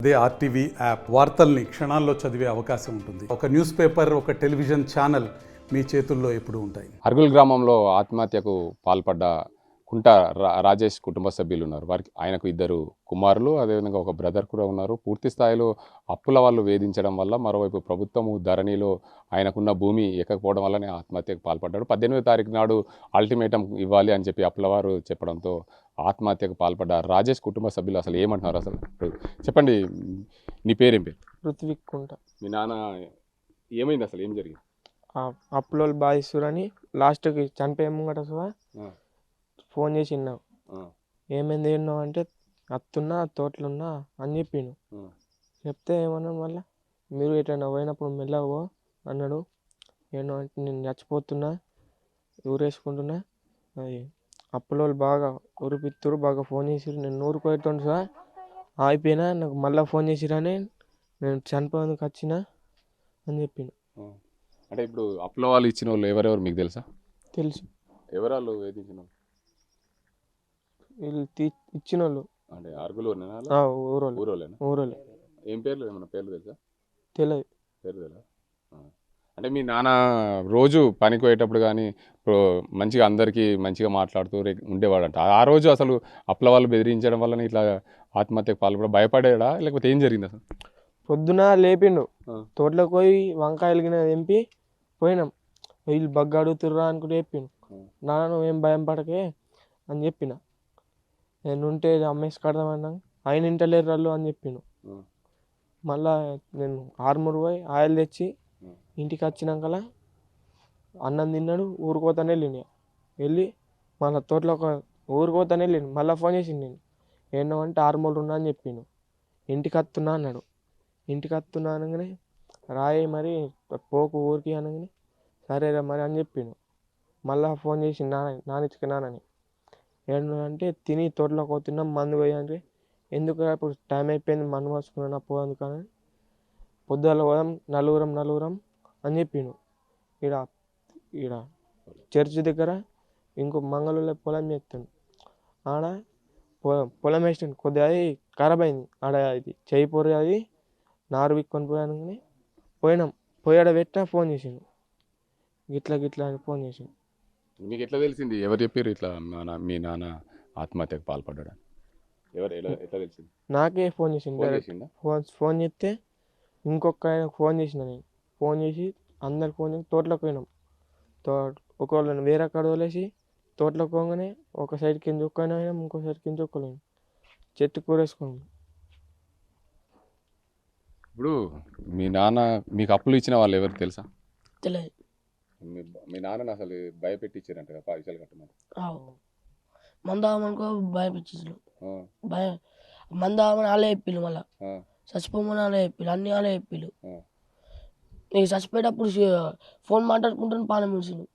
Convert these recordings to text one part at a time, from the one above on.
అదే RTV app వార్తల్ని క్షణాల్లో చదివే అవకాశం ఉంటుంది. ఒక న్యూస్ పేపర్, ఒక టెలివిజన్ ఛానల్ మీ చేతుల్లో ఎప్పుడూ ఉంటాయి. అర్గుల్ గ్రామంలో ఆత్మహత్యకు పాల్పడ్డ కుంట రాజేష్ కుటుంబ సభ్యులు ఉన్నారు. వారికి ఆయనకు 2 కుమారులు, అదేవిధంగా ఒక బ్రదర్ కూడా ఉన్నారు. పూర్తి స్థాయిలో అప్పుల వాళ్ళు వేధించడం వల్ల, మరోవైపు ప్రభుత్వము ధరణిలో ఆయనకున్న భూమి ఎక్కకపోవడం వల్లనే ఆత్మహత్యకు పాల్పడ్డాడు. 18వ తారీఖు నాడు అల్టిమేటం ఇవ్వాలి అని చెప్పి అప్పులవారు చెప్పడంతో ఆత్మహత్యకు పాల్పడ్డ రాజేష్ కుటుంబ సభ్యులు అసలు ఏమంటున్నారు? అసలు చెప్పండి, నీ పేరేం పేరు? ఋత్విక్ కుంట. మీ నాన్న ఏమైంది, అసలు ఏం జరిగింది? అప్పులో బాధిస్తురని లాస్ట్కి చనిపోయే ముంగట ఫోన్ చేసి విన్నావు. ఏమైంది విన్నావు అంటే అత్తున్నా తోటలున్నా అని చెప్పిండు. చెప్తే ఏమన్నా మళ్ళీ మీరు ఎటైనా పోయినప్పుడు మెల్లవో అన్నాడు. ఏమో అంటే నేను చచ్చిపోతున్నా, ఊరేసుకుంటున్నా, అది అప్పులో బాగా ఊరిపిత్తురు, బాగా ఫోన్ చేసిరు. నేను ఊరుకోతుండు సార్ అయిపోయినా, నాకు మళ్ళీ ఫోన్ చేసిరని నేను చనిపోయేందుకు వచ్చిన అని చెప్పిండు. అంటే ఇప్పుడు అప్పుల వాళ్ళు ఇచ్చిన వాళ్ళు ఎవరెవరు మీకు తెలుసా? తెలుసు. ఎవరాళ్ళు వేధించిన వాళ్ళు? వీళ్ళు ఇచ్చిన వాళ్ళు అంటే అరుగులు ఊరోళ్ళే. ఏం పేర్లు, ఏమన్నా పేర్లు తెలుసా? తెలియదు. పేరు తెలుసా? అంటే మీ నాన్న రోజు పనికి పోయేటప్పుడు కానీ మంచిగా అందరికీ మంచిగా మాట్లాడుతూ ఉండేవాడంట. ఆ రోజు అసలు అప్పుల వాళ్ళు బెదిరించడం వల్ల ఇట్లా ఆత్మహత్యకు పాల్పడ భయపడాడా, లేకపోతే ఏం జరిగింది అసలు? పొద్దున లేపిండు, తోటలోకి పోయి వంకాయలు గిన్నె తెంపి పోయినాం. వీళ్ళు బగ్గ అడుగుతుర్రా అనుకుంటే చెప్పిండు. నాన్న నువ్వేం భయం పడకే అని చెప్పిన. నేను ఉంటే అమ్మేసి కడదామన్నా ఆయన ఇంటలేరు వాళ్ళు అని చెప్పిండు. మళ్ళా నేను ఆర్మూరు పోయి ఆయిల్ తెచ్చి ఇంటికి వచ్చినాకలా అన్నం తిన్నాడు. ఊరుకోతానే వెళ్ళి మళ్ళీ తోటలో ఊరుకోతానే వెళ్ళిండు. మళ్ళీ ఫోన్ చేసిండు. నేను ఏంటంటే ఆర్మూరు ఉన్నా అని చెప్పిండు. ఇంటికి వస్తున్నా అన్నాడు. ఇంటికి వస్తున్నా అనగానే రాయి మరి పోకు ఊరికి అనగానే సరేరా మరి అని చెప్పిండు. మళ్ళీ ఫోన్ చేసి నానిచ్చుకున్నానని ఏంటంటే తిని తోటలోకి పోతున్నాం, మందు పోయి అంటే ఎందుకు ఇప్పుడు టైం అయిపోయింది, మందు మోసుకున్నా పోదుకని పొద్దుల పోదాం నలుగురం అని చెప్పిండు. ఈడ చర్చి దగ్గర ఇంకో మంగళూరులో పొలం చేస్తుండు. ఆడ పొలం వేస్తుండు. కొద్దిగా అది ఖరాబ్ అయింది. ఆడ ఇది చేయిపోరు, అది నారు విక్కొని పోయాను. పోయినాం, పోయాడ పెట్టా ఫోన్ చేసిండు. గిట్లా అని ఫోన్ చేసిండు. మీకు ఎట్లా తెలిసింది? ఎవరు చెప్పారు ఇట్లా మీ నాన్న ఆత్మహత్యకు పాల్పడ్డాడు? ఎట్లా తెలిసింది? నాకే ఫోన్ చేసిండు. ఫోన్ చేస్తే ఇంకొక ఆయనకు ఫోన్ చేసిన. నేను ఫోన్ చేసి అందరికి ఫోన్ చేసి తోటలోకి పోయినాం. ఒకవేళ వేరే కాడ వదిలేసి తోటలోకి పోగానే ఒక సైడ్ కింద ఒక్కైనా అయినాం, ఇంకో సైడ్ కింద ఒక్కలేము. చెట్టు కూరేసుకున్నాం. ఇప్పుడు మీ నాన్న మీకు అప్పులు ఇచ్చిన వాళ్ళు ఎవరు తెలుసా? తెలియదు. మీ నాన్నని అసలు భయపెట్టించారంట కదా, పైసలు కట్టమని. మందామనుకో భయపెట్టించు. మందామని వాళ్ళే చెప్పిళ్ళు, మళ్ళీ చచ్చిపోమని వాళ్ళే చెప్పిళ్ళు, అన్ని వాళ్ళే చెప్పిళ్ళు. నీకు చచ్చిపోయేటప్పుడు ఫోన్ మాట్లాడుకుంటాను పానం విడిచిండు.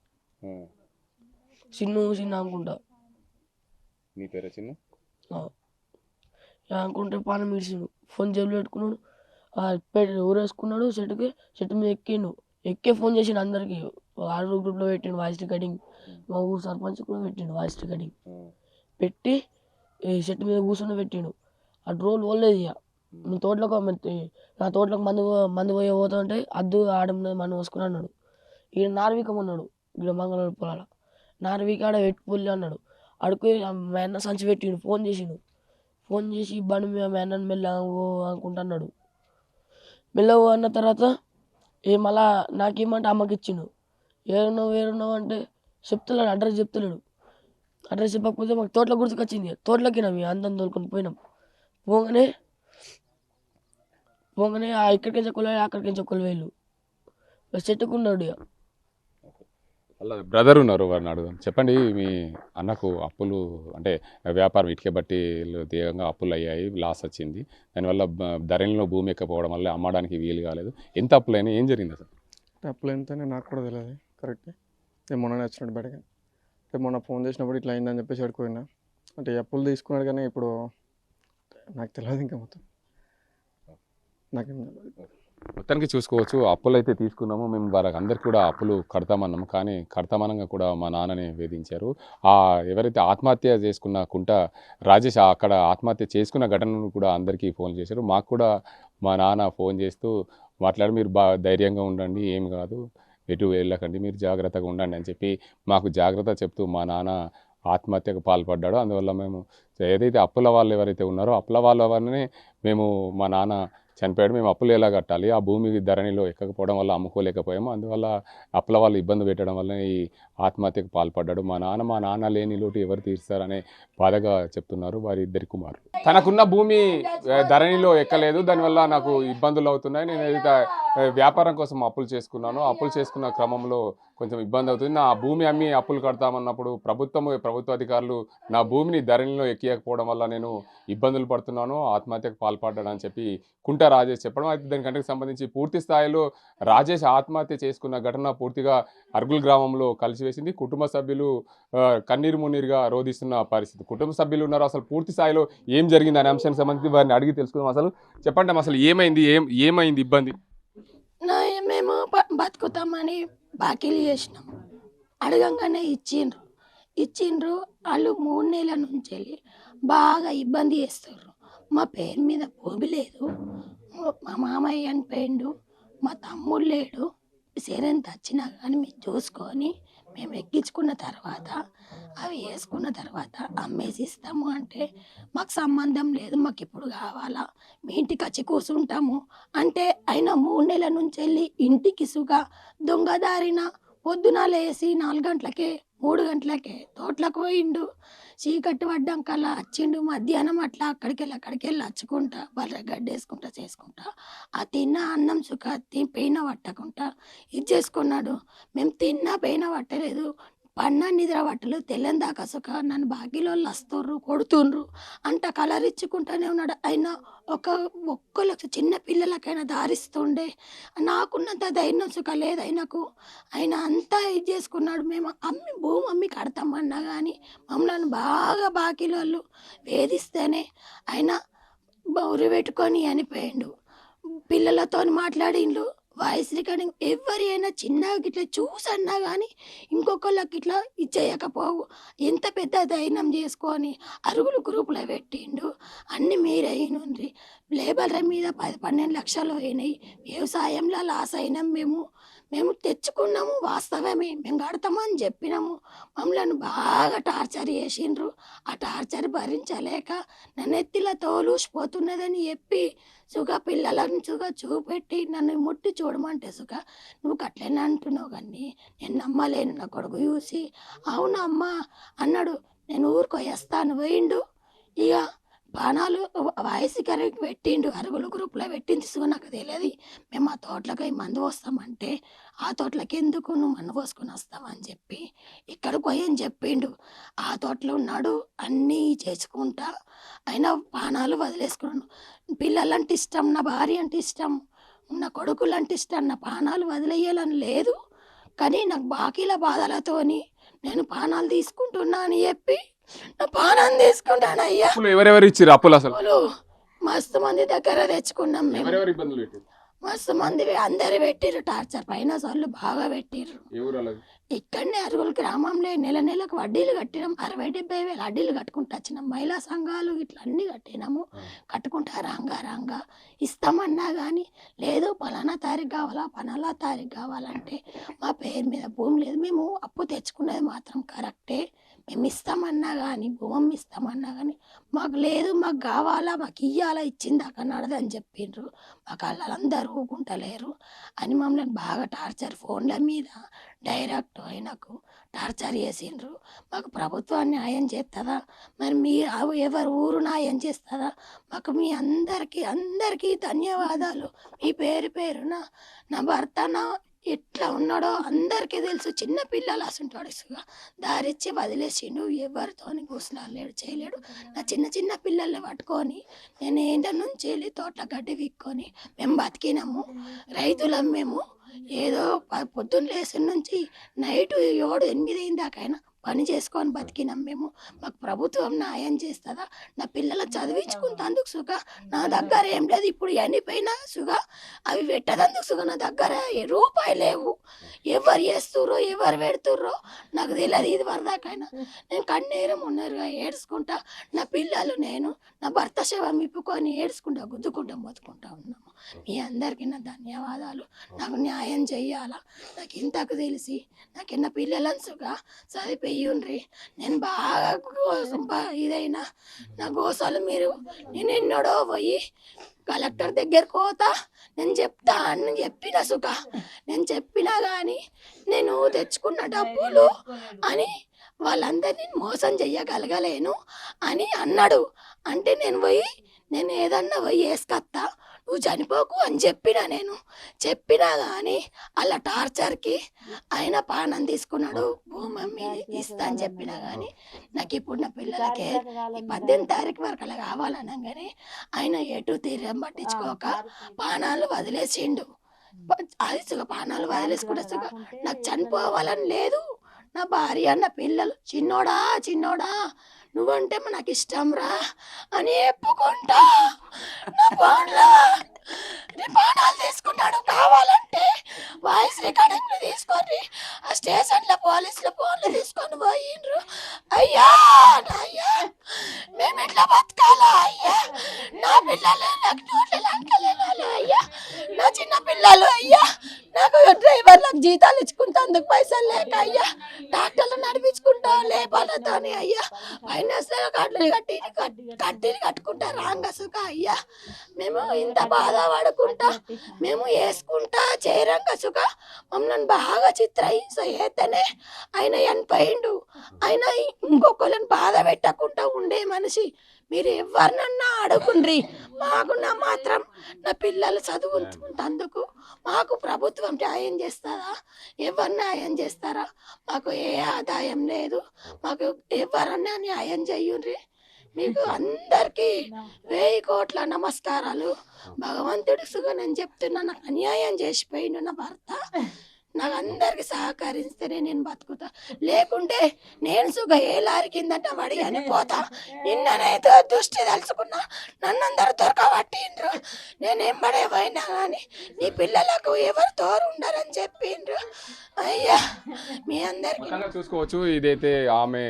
చిన్న అనుకుంటా. నీ పేరు చిన్న అనుకుంటే పానం విడిచిండు. ఫోన్ జేబులో పెట్టుకున్నాడు, ఊరేసుకున్నాడు. చెట్టు మీద ఎక్కే ఫోన్ చేసిండు అందరికి. ఆర్డర్ గ్రూప్లో పెట్టిండు వాయిస్ రికార్డింగ్. మా ఊరు సర్పంచ్ కూడా పెట్టిండు వాయిస్ రికార్డింగ్. పెట్టి చెట్టు మీద కూర్చొని పెట్టిండు. ఆ డ్రోల్ పోలేదు. ఇక నువ్వు నా తోటలోకి మందు పోతా ఉంటే అద్దు ఆడ మందు పోసుకుని అన్నాడు. ఈయన నార్వికమన్నాడు. ఇక్కడ మంగళూరు పొలాల నార్విక ఆడ పెట్టుకోలే అన్నాడు. అడుగు మా అన్న సంచి పెట్టిండు. ఫోన్ చేసి బండి మీద మా అన్నని మెల్లవో అనుకుంటున్నాడు. మెల్లవో అన్న తర్వాత మళ్ళా నాకేమంటే అమ్మకి ఇచ్చిండు. వేరున్నావు అంటే చెప్తలేడు, అడ్రస్ చెప్తలేడు. అడ్రస్ చెప్పకపోతే మాకు తోటలో గుర్తుకొచ్చింది. తోటలోకి మేము అందరం తోలుకొని పోయినాం. పోగానే ఇక్కడికి చెక్కలు అక్కడికి చెక్కలు వేలు చెట్టుకున్నాడు. అలా బ్రదర్ ఉన్నారు, వారిని అడుగుదాం. చెప్పండి, మీ అన్నకు అప్పులు అంటే వ్యాపారం ఇటుక బట్టి తీవ్రంగా అప్పులు అయ్యాయి, లాస్ వచ్చింది. దానివల్ల ధరణిలో భూమి ఎక్కపోవడం వల్ల అమ్మడానికి వీలు కాలేదు. ఎంత అప్పులైనా, ఏం జరిగింది అసలు? అప్పులు ఎంతనే నాకు కూడా తెలియదు కరెక్ట్. నేను మొన్న వచ్చినట్టు బయటగా మొన్న ఫోన్ చేసినప్పుడు ఇట్లా అయిందని చెప్పేసి అడుగుపోయినా. అంటే అప్పులు తీసుకున్నాడు కానీ ఇప్పుడు నాకు తెలియదు ఇంకా మొత్తం నాకేం తెలియదు. మొత్తానికి చూసుకోవచ్చు, అప్పులు అయితే తీసుకున్నాము మేము, వారికి అందరికీ కూడా అప్పులు కడతామన్నాము, కానీ కడతామనంగా కూడా మా నాన్నని వేధించారు. ఎవరైతే ఆత్మహత్య చేసుకున్న కుంట రాజేష్ అక్కడ ఆత్మహత్య చేసుకున్న ఘటనను కూడా అందరికీ ఫోన్ చేశారు. మాకు కూడా మా నాన్న ఫోన్ చేస్తూ మాట్లాడి, మీరు ధైర్యంగా ఉండండి, ఏం కాదు, ఎటు వెళ్ళకండి, మీరు జాగ్రత్తగా ఉండండి అని చెప్పి మాకు జాగ్రత్త చెప్తూ మా నాన్న ఆత్మహత్యకు పాల్పడ్డాడు. అందువల్ల మేము ఏదైతే అప్పుల వాళ్ళు ఎవరైతే ఉన్నారో అప్పుల వాళ్ళని మేము మా నాన్న చనిపోయాడు, మేము అప్పులు ఎలా కట్టాలి, ఆ భూమి ధరణిలో ఎక్కకపోవడం వల్ల అమ్ముకోలేకపోయాము, అందువల్ల అప్పుల వాళ్ళు ఇబ్బంది పెట్టడం వల్ల ఈ ఆత్మహత్యకు పాల్పడ్డాడు. మా నాన్న లేని లోటు ఎవరు తీరుస్తారనే బాధగా చెప్తున్నారు వారి ఇద్దరి కుమారులు. తనకున్న భూమి ధరణిలో ఎక్కలేదు, దానివల్ల నాకు ఇబ్బందులు అవుతున్నాయి, నేను ఏదైతే వ్యాపారం కోసం అప్పులు చేసుకున్నాను, అప్పులు చేసుకున్న క్రమంలో కొంచెం ఇబ్బంది అవుతుంది, నా భూమి అమ్మి అప్పులు కడతామన్నప్పుడు ప్రభుత్వ అధికారులు నా భూమిని ధరణిలో ఎక్కియకపోవడం వల్ల నేను ఇబ్బందులు పడుతున్నాను, ఆత్మహత్యకు పాల్పడ్డానని చెప్పి కుంట రాజేష్ చెప్పడం. అయితే దానికి సంబంధించి పూర్తి స్థాయిలో రాజేష్ ఆత్మహత్య చేసుకున్న ఘటన పూర్తిగా అర్గుల్ గ్రామంలో కలిసివేసింది. కుటుంబ సభ్యులు కన్నీరు మున్నీరుగా రోధిస్తున్న పరిస్థితి. కుటుంబ సభ్యులు ఉన్నారు. అసలు పూర్తి స్థాయిలో ఏం జరిగింది అనే అంశానికి సంబంధించి వారిని అడిగి తెలుసుకుందాం. అసలు చెప్పండి, అసలు ఏమైంది ఇబ్బంది? మేము బతుకుతామని బాకీలు చేసినాం, అడగంగానే ఇచ్చిండ్రు వాళ్ళు 3 నెలల నుంచి వెళ్ళి బాగా ఇబ్బంది చేస్తారు. మా పేరు మీద భూమి లేదు, మా మామయ్య చనిపోయిండు, మా తమ్ముడు లేడు, సేరెంత వచ్చినా కానీ మేము చూసుకొని మేము ఎక్కించుకున్న తర్వాత అవి వేసుకున్న తర్వాత అమ్మేసి ఇస్తాము అంటే మాకు సంబంధం లేదు, మాకు ఇప్పుడు కావాలా, మీ ఇంటికి వచ్చి కూర్చుంటాము అంటే ఆయన 3 నెలల నుంచి వెళ్ళి ఇంటికి సుగా దొంగదారిన పొద్దున లేసి 4 గంటలకే 3 గంటలకే తోటలకు పోయిండు, చీకటి పడ్డాకల్లా వచ్చిండు, మధ్యాహ్నం అట్లా అక్కడికి వెళ్ళి వచ్చుకుంటా వాళ్ళ గడ్డేసుకుంటా చేసుకుంటా ఆ తిన్న అన్నం సుఖ పెయిన పట్టకుండా ఇది చేసుకున్నాడు. మేము తిన్నా పెయిన పట్టలేదు, పన్నా నిద్ర పట్టలేదు, తెల్లని దాకా సుఖ నన్ను బాకీలో వస్తుర్రు కొడుతుండ్రు అంట కలరిచ్చుకుంటూనే ఉన్నాడు. ఆయన ఒక్కళ్ళకి చిన్న పిల్లలకైనా దారిస్తుండే, నాకున్నంత ధైర్యం సుఖ లేదు ఆయనకు, ఆయన అంతా ఇది చేసుకున్నాడు. మేము భూమి అమ్మి కడతామన్నా కానీ మమ్మల్ని బాగా బాకీలోళ్ళు వేధిస్తేనే ఆయన బౌరు పెట్టుకొని చనిపోయిండు. పిల్లలతో మాట్లాడిండు, వాయిస్ రికార్డింగ్ ఎవరి అయినా చిన్నగా ఇట్లా చూసన్నా కానీ ఇంకొకళ్ళకి ఇట్లా ఇచ్చేయకపోవు, ఎంత పెద్ద ధైర్యం చేసుకొని అరుగులు గ్రూపులో పెట్టిండు. అన్నీ మీరైనండ్రి, లేబర్ల మీద 10-12 లక్షలు అయినాయి, వ్యవసాయంలో లాస్ అయినాం, మేము తెచ్చుకున్నాము, వాస్తవమే మేము కడతామని చెప్పినాము, మమ్మల్ని బాగా టార్చర్ చేసిండ్రు. ఆ టార్చర్ భరించలేక నన్ను ఎత్తిలా తోలూసిపోతున్నదని చెప్పి పిల్లలను చూపెట్టి నన్ను ముట్టి చూడమంటే నువ్వు అట్లనే అంటున్నావు కానీ నేను నమ్మలేను. నా కొడుకు చూసి అవునమ్మా అన్నాడు, నేను ఊరికి వేస్తాను పోయిండు. ఇక బాణాలు వాయిస్ కరెక్ట్ పెట్టిండు, అరుగుల గ్రూప్లో పెట్టింది నాకు తెలియదు. మేము ఆ తోటలకి మందు వస్తామంటే ఆ తోటలకి ఎందుకు నువ్వు మందు పోసుకొని వస్తావని చెప్పి ఇక్కడికి పోయని చెప్పిండు. ఆ తోటలో ఉన్నాడు, అన్నీ చేసుకుంటా అయినా బాణాలు వదిలేసుకున్నాను. పిల్లలంటే ఇష్టం, నా భార్య అంటే ఇష్టం, నా కొడుకులంటే ఇష్టం, నా పానాలు వదిలేయాలని లేదు, కానీ నాకు బాకీల బాధలతోని నేను పానాలు తీసుకుంటున్నా అని చెప్పి నా పానాన్ని తీసుకుంటానయ్యా. ఎవరెవరు ఇచ్చారు అప్పులు? అసలు మస్తు మంది దగ్గర తెచ్చుకున్నాం మేము, ఎవరెవరు ఇబ్బందులు పెట్టారు? మస్తు మంది అందరు పెట్టిర్రు టార్చర్, పైన సార్లు బాగా పెట్టిర్రు. ఇక్కడనే అరుగుల గ్రామంలో నెలకు వడ్డీలు కట్టినాం, 60-70 వేలు వడ్డీలు కట్టుకుంటూ వచ్చినాం. మహిళా సంఘాలు ఇట్లా అన్నీ కట్టినాము, కట్టుకుంటా రాంగా ఇస్తామన్నా కానీ లేదు, పలానా తారీఖు కావాలా పలానా తారీఖు కావాలంటే మా పేరు మీద భూమి లేదు, మేము అప్పు తెచ్చుకున్నది మాత్రం కరెక్టే, మేము ఇస్తామన్నా కానీ భూమి ఇస్తామన్నా కానీ మాకు లేదు, మాకు కావాలా, మాకు ఇయ్యాలా, ఇచ్చిందాకా నడదని చెప్పిండ్రు. మాకు వాళ్ళందరూ ఊకుంటలేరు అని మమ్మల్ని బాగా టార్చర్, ఫోన్ల మీద డైరెక్ట్ ఆయనకు టార్చర్ చేసిండ్రు. మాకు ప్రభుత్వం న్యాయం చేస్తుందా, మరి మీ ఎవరు ఊరు న్యాయం చేస్తుందా, మాకు మీ అందరికీ ధన్యవాదాలు. మీ పేరున నా భర్త ఎట్లా ఉన్నాడో అందరికీ తెలుసు, చిన్న పిల్లలు అసంటాడు దారిచ్చి వదిలేసిండు, ఎవరితోని కూసలాడలేడు చేయలేడు. నా చిన్న పిల్లల్ని పట్టుకొని నేను ఏంట నుంచి వెళ్ళి తోటల గడ్డి విక్కొని మేము బతికినాము, రైతులం మేము. ఏదో పొద్దున్న లేసిన నుంచి నైట్ 7-8 దాకైనా పని చేసుకొని బతికినాం మేము. మాకు ప్రభుత్వం న్యాయం చేస్తుందా? నా పిల్లలు చదివించుకుంటందుకు సుఖ నా దగ్గర ఏం లేదు. ఇప్పుడు ఎండిపోయినా సుఖ అవి పెట్టదందుకు సుఖ నా దగ్గర రూపాయి లేవు. ఎవరు చేస్తుర్రో ఎవరు పెడుతుర్రో నాకు తెలియదు. ఇది వరదాకైనా నేను కన్నీరు మున్నీరుగా ఏడ్చుకుంటా, నా పిల్లలు నేను నా భర్త శవం ఇప్పుకొని ఏడ్చుకుంటా గుద్దుకుంటా మొత్తుకుంటా ఉన్నాము. మీ అందరికీ నా ధన్యవాదాలు. నాకు న్యాయం చెయ్యాలా? నాకు ఇంతకు తెలిసి నాకు ఎన్న పిల్లలను సుగా చదివిపోయిండ్రి. నేను బాగా ఇదైనా నా గోసాలు మీరు నేను ఎన్నడో పోయి కలెక్టర్ దగ్గరకు పోతా, నేను చెప్తా అని చెప్పిన సుఖ. నేను చెప్పినా కానీ నేను తెచ్చుకున్న డబ్బులు అని వాళ్ళందరినీ మోసం చెయ్యగలగలేను అని అన్నాడు. అంటే నేను ఏదన్నా పోయి వేసుకొస్తా, నువ్వు చనిపోకు అని నేను చెప్పినా కానీ అలా టార్చర్కి ఆయన పానం తీసుకున్నాడు. భూమి ఇస్తా అని చెప్పినా కానీ నాకు ఇప్పుడు నా పిల్లలకే 18 తారీఖు వరకు అలా కావాలనగానే ఆయన ఎటు తీరం పట్టించుకోక పానాలు వదిలేసిండు. అది పానాలు వదిలేసుకుంటే నాకు చనిపోవాలని లేదు. నా భార్య నా పిల్లలు చిన్నోడా నువ్వంటే నాకు ఇష్టం రా అని చెప్పుకుంటా నా పానాలు తీసుకున్నాడు. కావాలంటే వాయిస్ రికార్డింగ్ తీసుకొని ఆ స్టేషన్లో పోలీసులు ఫోన్లు తీసుకొని పోయిండ్రు. అయ్యా మేము ఎట్లా బతకాలా అయ్యా? నా పిల్లలు నాకు నోట్ల అంకలేనాలి అయ్యా, నా చిన్న పిల్లలు అయ్యా, నాకు డ్రైవర్లకు జీతాలు ఇచ్చుకుంటేందుకు పైసలు లేక అయ్యా, డాక్టర్లు నడిపించుకుంటా లేపాలతోని అయ్యా, ఫైనాన్స్ కడ్డీలు కట్టుకుంటా రాంగసుక అయ్యా. మేము ఇంత బాధపడుకుంటా మేము వేసుకుంటా చేరంగసుక మమ్మల్ని బాగా చిత్రహింస చేస్తేనే ఆయన చనిపోయిండు. ఆయన ఇంకొకళ్ళని బాధ పెట్టకుండా ఉండే మనిషి. మీరు ఎవరినన్నా అడుగుండ్రి, మాకు మాత్రం నా పిల్లలు చదువుకుంటందుకు మాకు ప్రభుత్వం న్యాయం చేస్తారా? ఎవరు న్యాయం చేస్తారా? మాకు ఏ ఆదాయం లేదు. మాకు ఎవరన్నా న్యాయం చెయ్యుండ్రి. మీకు అందరికీ 1000 కోట్ల నమస్కారాలు. భగవంతుడి సుగా నేను చెప్తున్నా, నాకు అన్యాయం చేసిపోయిండు నా భర్త. నాకు అందరికి సహకరిస్తేనే నేను బతుకుతా, లేకుంటే నేను సుఖ ఏ లారీ కిందట పడి అనిపోతా. నిన్ననైతే దృష్టి తెలుసుకున్నా, నన్ను అందరూ దొరకబట్టిండ్రు. నేనేం పడే పోయినా కానీ నీ పిల్లలకు ఎవరు తోరు ఉండరని చెప్పిండ్రు. అయ్యా మీ అందరికి చూసుకోవచ్చు. ఇదైతే ఆమె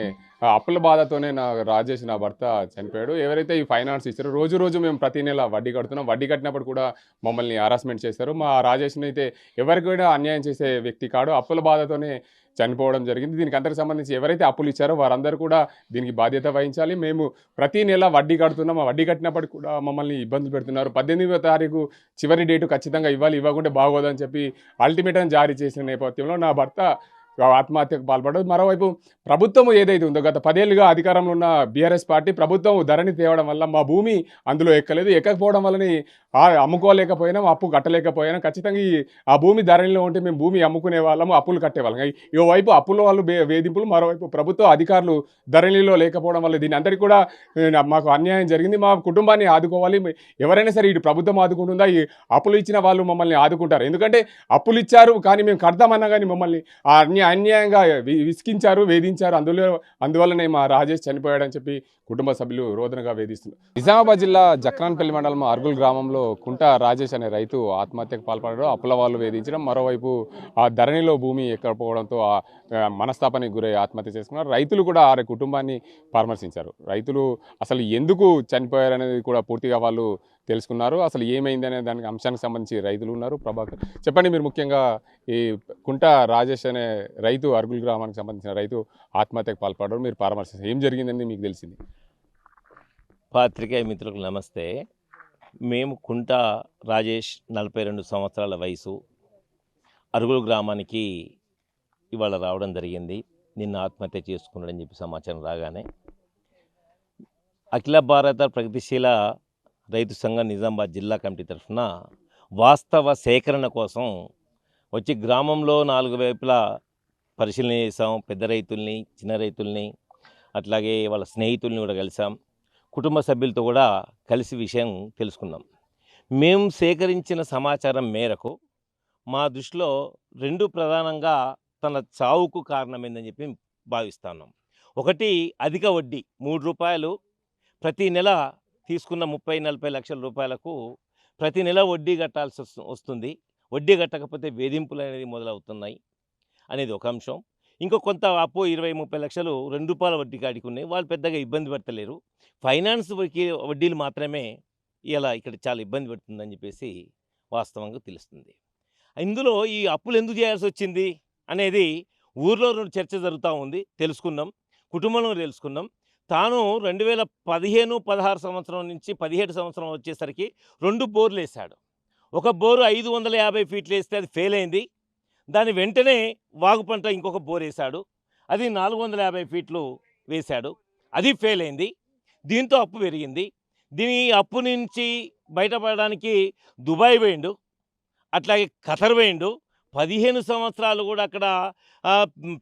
అప్పుల బాధతోనే రాజేష్ నా భర్త చనిపోయాడు. ఎవరైతే ఈ ఫైనాన్స్ ఇచ్చారో రోజు మేము ప్రతి నెల వడ్డీ కడుతున్నాం. వడ్డీ కట్టినప్పుడు కూడా మమ్మల్ని హరాస్మెంట్ చేశారు. మా రాజేష్ని అయితే ఎవరికి కూడా అన్యాయం చేసే వ్యక్తి కాడు. అప్పుల బాధతోనే చనిపోవడం జరిగింది. దీనికి అందరికి సంబంధించి ఎవరైతే అప్పులు ఇచ్చారో వారందరూ కూడా దీనికి బాధ్యత వహించాలి. మేము ప్రతి నెల వడ్డీ కడుతున్నాం. ఆ వడ్డీ కట్టినప్పటికి కూడా మమ్మల్ని ఇబ్బందులు పెడుతున్నారు. 18వ తారీఖు చివరి డేటు ఖచ్చితంగా ఇవ్వకుంటే బాగోదని చెప్పి అల్టిమేటం జారీ చేసిన నేపథ్యంలో నా భర్త ఆత్మహత్యకు పాల్పడ్డారు. మరోవైపు ప్రభుత్వం ఏదైతే ఉందో గత 10 ఏళ్ళుగా అధికారంలో ఉన్న బీఆర్ఎస్ పార్టీ ప్రభుత్వం ధరని తేవడం వల్ల మా భూమి అందులో ఎక్కకపోవడం వల్లని అమ్ముకోలేకపోయినాం, అప్పు కట్టలేకపోయినాం. ఖచ్చితంగా ఆ భూమి ధరణిలో ఉంటే మేము భూమి అమ్ముకునే వాళ్ళము, అప్పులు కట్టేవాళ్ళం. ఈ వైపు అప్పుల వాళ్ళు వేధింపులు, మరోవైపు ప్రభుత్వ అధికారులు ధరణిలో లేకపోవడం వల్ల దీని అందరికీ కూడా మాకు అన్యాయం జరిగింది. మా కుటుంబాన్ని ఆదుకోవాలి. ఎవరైనా సరే ఇటు ప్రభుత్వం ఆదుకుంటుందా? ఈ అప్పులు ఇచ్చిన వాళ్ళు మమ్మల్ని ఆదుకుంటారు. ఎందుకంటే అప్పులు ఇచ్చారు కానీ మేము కడతామన్నా కానీ మమ్మల్ని అన్యాయంగా విసికించారు, వేధించారు. అందువల్లనే మా రాజేష్ చనిపోయాడని చెప్పి కుటుంబ సభ్యులు రోదనగా వేధిస్తున్నారు. నిజామాబాద్ జిల్లా జక్రాన్పల్లి మండలం అర్గుల్ గ్రామంలో కుంట రాజేష్ అనే రైతు ఆత్మహత్యకు పాల్పడడం, అప్పుల వాళ్ళు వేధించడం, మరోవైపు ఆ ధరణిలో భూమి ఎక్కకపోవడంతో మనస్తాపానికి గురై ఆత్మహత్య చేసుకున్నారు. రైతులు కూడా ఆ కుటుంబాన్ని పరామర్శించారు. రైతులు అసలు ఎందుకు చనిపోయారనేది కూడా పూర్తిగా వాళ్ళు తెలుసుకున్నారు. అసలు ఏమైంది అనే దానికి అంశానికి సంబంధించి రైతులు ఉన్నారు. ప్రభాకర్ చెప్పండి, మీరు ముఖ్యంగా ఈ కుంట రాజేష్ అనే రైతు అర్గుల్ గ్రామానికి సంబంధించిన రైతు ఆత్మహత్యకు పాల్పడడం మీరు పరామర్శించారు. ఏం జరిగిందని మీకు తెలిసింది? పాత్రికేయ మిత్రులకు నమస్తే. మేము కుంట రాజేష్ 42 సంవత్సరాల వయసు, అరుగులు గ్రామానికి ఇవాళ రావడం జరిగింది. నిన్న ఆత్మహత్య చేసుకున్నాడని చెప్పి సమాచారం రాగానే అఖిల భారత ప్రగతిశీల రైతు సంఘం నిజామాబాద్ జిల్లా కమిటీ తరఫున వాస్తవ సేకరణ కోసం వచ్చి గ్రామంలో 4 వైపులా పరిశీలన చేసాం. పెద్ద రైతుల్ని, చిన్న రైతుల్ని, అట్లాగే వాళ్ళ స్నేహితుల్ని కూడా కలిసాం. కుటుంబ సభ్యులతో కూడా కలిసి విషయం తెలుసుకున్నాం. మేము సేకరించిన సమాచారం మేరకు మా దృష్టిలో 2 ప్రధానంగా తన చావుకు కారణమైందని చెప్పి భావిస్తున్నాం. ఒకటి, అధిక వడ్డీ 3 రూపాయలు ప్రతి నెల తీసుకున్న 30-40 లక్షల రూపాయలకు ప్రతి నెల వడ్డీ కట్టాల్సి వస్తుంది. వడ్డీ కట్టకపోతే వేధింపులు అనేది మొదలవుతున్నాయి అనేది ఒక అంశం. ఇంకో కొంత అప్పు 20-30 లక్షలు 2 రూపాయల వడ్డీ కాడికి ఉన్నాయి. వాళ్ళు పెద్దగా ఇబ్బంది పడతలేరు. ఫైనాన్స్ వడ్డీలు మాత్రమే ఇలా ఇక్కడ చాలా ఇబ్బంది పెడుతుందని చెప్పేసి వాస్తవంగా తెలుస్తుంది. ఇందులో ఈ అప్పులు ఎందుకు చేయాల్సి వచ్చింది అనేది ఊర్లో చర్చ జరుగుతూ ఉంది. తెలుసుకున్నాం, కుటుంబంలో తెలుసుకున్నాం. తాను 2015-16 సంవత్సరం నుంచి 17 సంవత్సరం వచ్చేసరికి 2 బోర్లు వేశాడు. ఒక బోరు 550 ఫీట్లు వేస్తే అది ఫెయిల్ అయింది. దాని వెంటనే వాగుపంట ఇంకొక బోర్ వేశాడు. అది 450 ఫీట్లు వేశాడు. అది ఫెయిల్ అయింది. దీంతో అప్పు పెరిగింది. దీని అప్పు నుంచి బయటపడడానికి దుబాయ్ పోయిండు, అట్లాగే ఖతర్ పోయిండు. 15 సంవత్సరాలు కూడా అక్కడ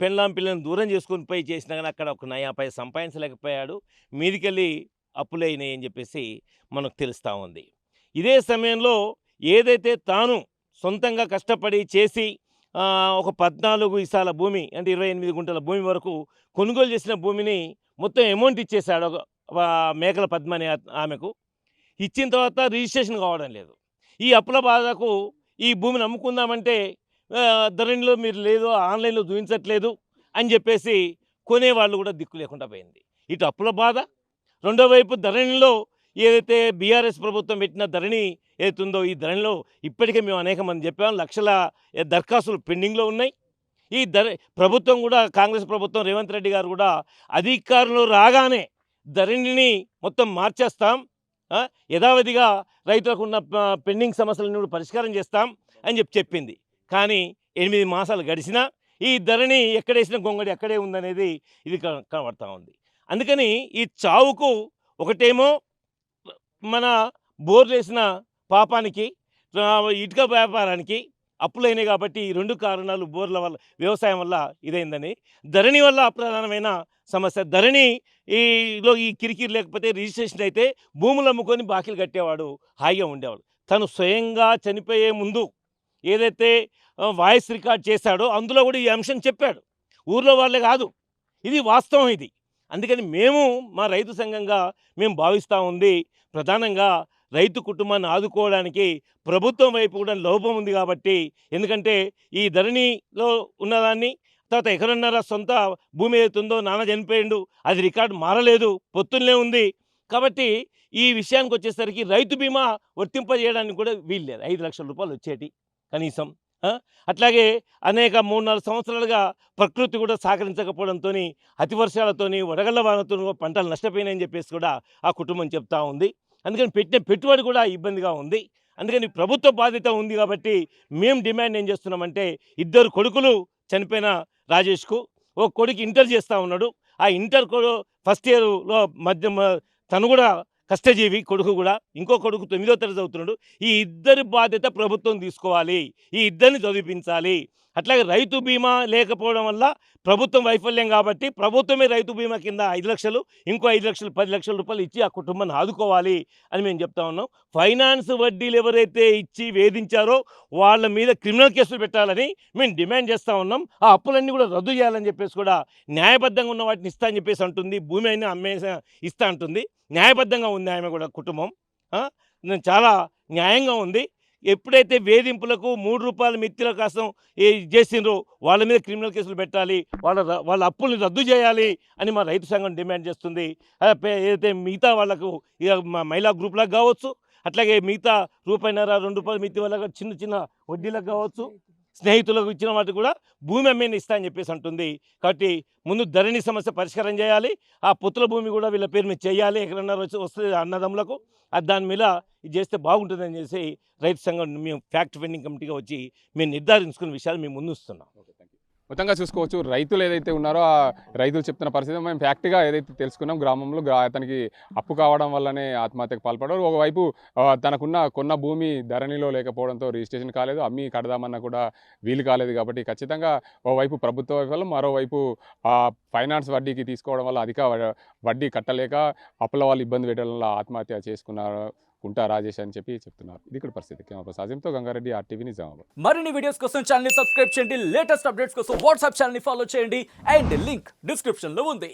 పిల్లని దూరం చేసుకొని పోయి చేసినా కానీ అక్కడ ఒక నయాపై సంపాదించలేకపోయాడు. మీదికెళ్ళి అప్పులైనాయి అని చెప్పేసి మనకు తెలుస్తూ ఉంది. ఇదే సమయంలో ఏదైతే తాను సొంతంగా కష్టపడి చేసి ఒక 14 ఇసాల భూమి అంటే 28 గుంటల భూమి వరకు కొనుగోలు చేసిన భూమిని మొత్తం అమౌంట్ ఇచ్చేశాడు మేకల పద్మ అనే ఆమెకు. ఇచ్చిన తర్వాత రిజిస్ట్రేషన్ కావడం లేదు. ఈ అప్పుల బాధకు ఈ భూమిని అమ్ముకుందామంటే ధరణిలో మీరు లేదు, ఆన్లైన్లో చూపించట్లేదు అని చెప్పేసి కొనేవాళ్ళు కూడా దిక్కు లేకుండా పోయింది. ఇటు అప్పుల బాధ, రెండో వైపు ధరణిలో ఏదైతే బీఆర్ఎస్ ప్రభుత్వం పెట్టిన ధరణి ఏదైతుందో ఈ ధరణిలో ఇప్పటికే మేము అనేక మంది చెప్పాము, లక్షల దరఖాస్తులు పెండింగ్లో ఉన్నాయి. ఈ ప్రభుత్వం కూడా, కాంగ్రెస్ ప్రభుత్వం రేవంత్ రెడ్డి గారు కూడా అధికారంలో రాగానే ధరణిని మొత్తం మార్చేస్తాం, యథావిధిగా రైతులకు ఉన్న పెండింగ్ సమస్యలను కూడా పరిష్కారం చేస్తాం అని చెప్పింది. కానీ 8 మాసాలు గడిచినా ఈ ధరణి ఎక్కడేసిన గొంగడి అక్కడే ఉందనేది ఇది కనబడతా ఉంది. అందుకని ఈ చావుకు ఒకటేమో మన బోర్లు వేసిన పాపానికి, ఇటుక వ్యాపారానికి అప్పులైనాయి కాబట్టి ఈ 2 కారణాలు బోర్ల వల్ల, వ్యవసాయం వల్ల ఇదైందని. ధరణి వల్ల అప్రధానమైన సమస్య. ధరణిలో ఈ కిరికిరి లేకపోతే రిజిస్ట్రేషన్ అయితే భూములు అమ్ముకొని బాకీలు కట్టేవాడు, హాయిగా ఉండేవాడు. తను స్వయంగా చనిపోయే ముందు ఏదైతే వాయిస్ రికార్డ్ చేశాడో అందులో కూడా ఈ అంశం చెప్పాడు. ఊర్లో వాళ్ళే కాదు, ఇది వాస్తవం ఇది. అందుకని మేము మా రైతు సంఘంగా మేము భావిస్తూ ఉంది, ప్రధానంగా రైతు కుటుంబాన్ని ఆదుకోవడానికి ప్రభుత్వం వైపు కూడా లోపం ఉంది కాబట్టి. ఎందుకంటే ఈ ధరణిలో ఉన్నదాన్ని తర్వాత ఎక్కడన్నారా సొంత భూమి ఏతుందో నాన్న చనిపోయిండు, అది రికార్డు మారలేదు, పొత్తులనే ఉంది. కాబట్టి ఈ విషయానికి వచ్చేసరికి రైతు బీమా వర్తింపజేయడానికి కూడా వీలు లేదు. 5 లక్షల రూపాయలు వచ్చేటి కనీసం. అట్లాగే అనేక 3-4 సంవత్సరాలుగా ప్రకృతి కూడా సహకరించకపోవడంతో, అతి వర్షాలతో, వడగళ్ల వానతో పంటలు నష్టపోయినాయని చెప్పేసి కూడా ఆ కుటుంబం చెప్తా ఉంది. అందుకని పెట్టిన పెట్టుబడి కూడా ఇబ్బందిగా ఉంది. అందుకని ప్రభుత్వ బాధ్యత ఉంది కాబట్టి మేము డిమాండ్ ఏం చేస్తున్నామంటే, 2 కొడుకులు చనిపోయిన రాజేష్కు, ఒక కొడుకు ఇంటర్ చేస్తూ ఉన్నాడు. ఆ ఇంటర్ ఫస్ట్ ఇయర్లో తను కూడా కష్టజీవి, కొడుకు కూడా. ఇంకో కొడుకు 9వ తరగతి చదువుతున్నాడు. ఈ 2 బాధ్యత ప్రభుత్వం తీసుకోవాలి, ఈ 2ని చదివించాలి. అట్లాగే రైతు బీమా లేకపోవడం వల్ల ప్రభుత్వం వైఫల్యం కాబట్టి ప్రభుత్వమే రైతు బీమా కింద 5 లక్షలు, ఇంకో 5 లక్షలు, 10 లక్షల రూపాయలు ఇచ్చి ఆ కుటుంబాన్ని ఆదుకోవాలి అని మేము చెప్తా ఉన్నాం. ఫైనాన్స్ వడ్డీలు ఎవరైతే ఇచ్చి వేధించారో వాళ్ళ మీద క్రిమినల్ కేసులు పెట్టాలని మేము డిమాండ్ చేస్తూ ఉన్నాం. ఆ అప్పులన్నీ కూడా రద్దు చేయాలని చెప్పేసి కూడా, న్యాయబద్ధంగా ఉన్న వాటిని ఇస్తా అని చెప్పేసి అంటుంది. భూమి అయినా అమ్మేసా ఇస్తా అంటుంది. న్యాయబద్ధంగా ఉంది ఆమె కూడా, కుటుంబం చాలా న్యాయంగా ఉంది. ఎప్పుడైతే వేధింపులకు 3 రూపాయల మిత్తుల కోసం చేసిండ్రో వాళ్ళ మీద క్రిమినల్ కేసులు పెట్టాలి, వాళ్ళ అప్పుల్ని రద్దు చేయాలి అని మా రైతు సంఘం డిమాండ్ చేస్తుంది. ఏదైతే మిగతా వాళ్ళకు మహిళా గ్రూపులకు కావచ్చు, అట్లాగే మిగతా రూపాయిన్నర 2 రూపాయల మిత్తి వాళ్ళకు చిన్న చిన్న వడ్డీలకు కావచ్చు, స్నేహితులకు ఇచ్చిన వాటికి కూడా భూమి అమ్మేని ఇస్తా అని చెప్పేసి అంటుంది. కాబట్టి ముందు ధరణి సమస్య పరిష్కారం చేయాలి, ఆ పుత్రుల భూమి కూడా వీళ్ళ పేరు మీద చేయాలి, ఎక్కడన్నా వస్తుంది అన్నదమ్ములకు, అది దాని మీద ఇది చేస్తే బాగుంటుందని చేసి రైతు సంఘం మేము ఫ్యాక్ట్ ఫైండింగ్ కమిటీగా వచ్చి మేము నిర్ధారించుకున్న విషయాలు మేము ముందుస్తున్నాం. మొత్తంగా చూసుకోవచ్చు, రైతులు ఏదైతే ఉన్నారో ఆ రైతులు చెప్తున్న పరిస్థితి మేము ఫ్యాక్ట్గా ఏదైతే తెలుసుకున్నాం. గ్రామంలో అతనికి అప్పు కావడం వల్లనే ఆత్మహత్యకు పాల్పడ్డారు. ఒకవైపు కొన్న భూమి ధరణిలో లేకపోవడంతో రిజిస్ట్రేషన్ కాలేదు, అమ్మి కడదామన్నా కూడా వీలు కాలేదు. కాబట్టి ఖచ్చితంగా ఓవైపు ప్రభుత్వ వైఫల్యం, మరోవైపు ఫైనాన్స్ వడ్డీకి తీసుకోవడం వల్ల అధిక వడ్డీ కట్టలేక అప్పుల వాళ్ళు ఇబ్బంది పెట్టడం వల్ల ఆత్మహత్య చేసుకున్నారు కుంటా రాజేష్ అని చెప్పి చెప్తున్నారు. ఇది ఇక్కడ పరిస్థితి. కెమెరా పర్సన్ అజీంతో గంగారెడ్డి, RTV నిజామాబాద్. మరిన్ని వీడియోస్ కోసం ఛానల్ ని సబ్స్క్రైబ్ చేయండి, లేటెస్ట్ అప్డేట్స్ కోసం వాట్సాప్ ఛానల్ ని ఫాలో చేయండి అండ్ లింక్ డిస్క్రిప్షన్ లో ఉంది.